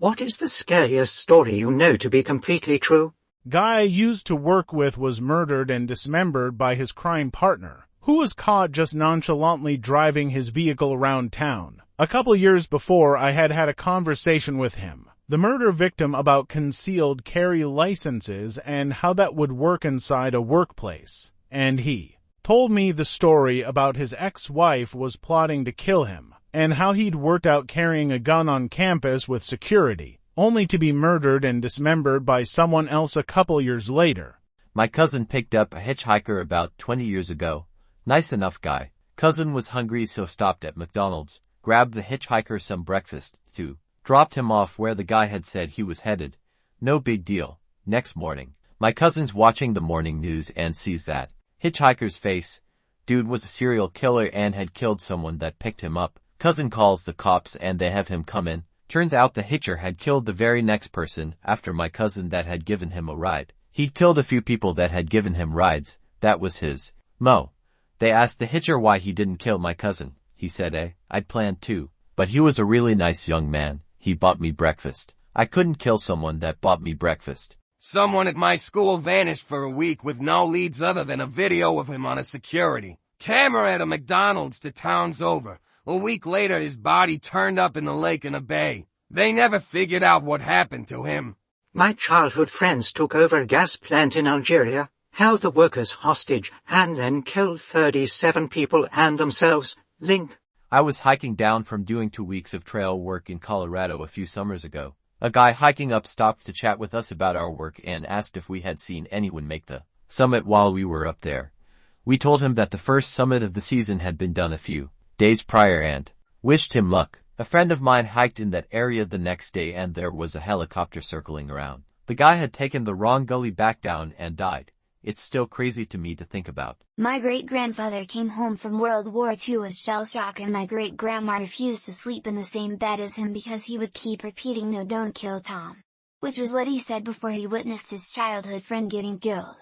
What is the scariest story you know to be completely true? Guy I used to work with was murdered and dismembered by his crime partner, who was caught just nonchalantly driving his vehicle around town. A couple years before, I had a conversation with him, the murder victim, about concealed carry licenses and how that would work inside a workplace. And he told me the story about his ex-wife was plotting to kill him, and how he'd worked out carrying a gun on campus with security, only to be murdered and dismembered by someone else a couple years later. My cousin picked up a hitchhiker about 20 years ago. Nice enough guy. Cousin was hungry, so stopped at McDonald's, grabbed the hitchhiker some breakfast, too. Dropped him off where the guy had said he was headed. No big deal. Next morning, my cousin's watching the morning news and sees that hitchhiker's face. Dude was a serial killer and had killed someone that picked him up. Cousin calls the cops and they have him come in. Turns out the hitcher had killed the very next person after my cousin that had given him a ride. He'd killed a few people that had given him rides. That was his mo. They asked the hitcher why he didn't kill my cousin. He said, I'd planned to, but he was a really nice young man. He bought me breakfast. I couldn't kill someone that bought me breakfast. Someone at my school vanished for a week with no leads other than a video of him on a security camera at a McDonald's the town's over. A week later, his body turned up in the lake in a bay. They never figured out what happened to him. My childhood friends took over a gas plant in Algeria, held the workers hostage, and then killed 37 people and themselves. Link. I was hiking down from doing 2 weeks of trail work in Colorado a few summers ago. A guy hiking up stopped to chat with us about our work and asked if we had seen anyone make the summit while we were up there. We told him that the first summit of the season had been done a few days prior and wished him luck. A friend of mine hiked in that area the next day and there was a helicopter circling around. The guy had taken the wrong gully back down and died. It's still crazy to me to think about. My great-grandfather came home from World War II with shell shock, and my great-grandma refused to sleep in the same bed as him because he would keep repeating, "No, don't kill Tom," which was what he said before he witnessed his childhood friend getting killed.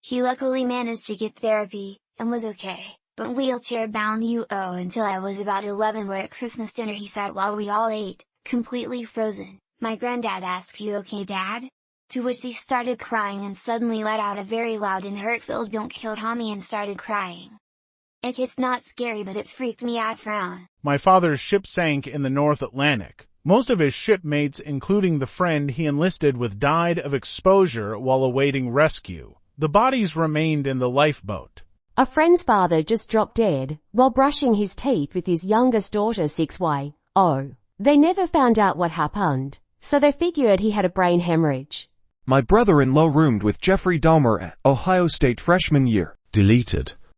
He luckily managed to get therapy, and was okay, but wheelchair-bound until I was about 11, where at Christmas dinner he sat while we all ate, completely frozen. My granddad asked, "You okay, Dad?" To which he started crying and suddenly let out a very loud and hurt-filled "Don't kill Tommy," and started crying. It's not scary, but it freaked me out. Frown. My father's ship sank in the North Atlantic. Most of his shipmates, including the friend he enlisted with, died of exposure while awaiting rescue. The bodies remained in the lifeboat. A friend's father just dropped dead while brushing his teeth with his youngest daughter 6Y. They never found out what happened, so they figured he had a brain hemorrhage. My brother-in-law roomed with Jeffrey Dahmer at Ohio State freshman year. Deleted.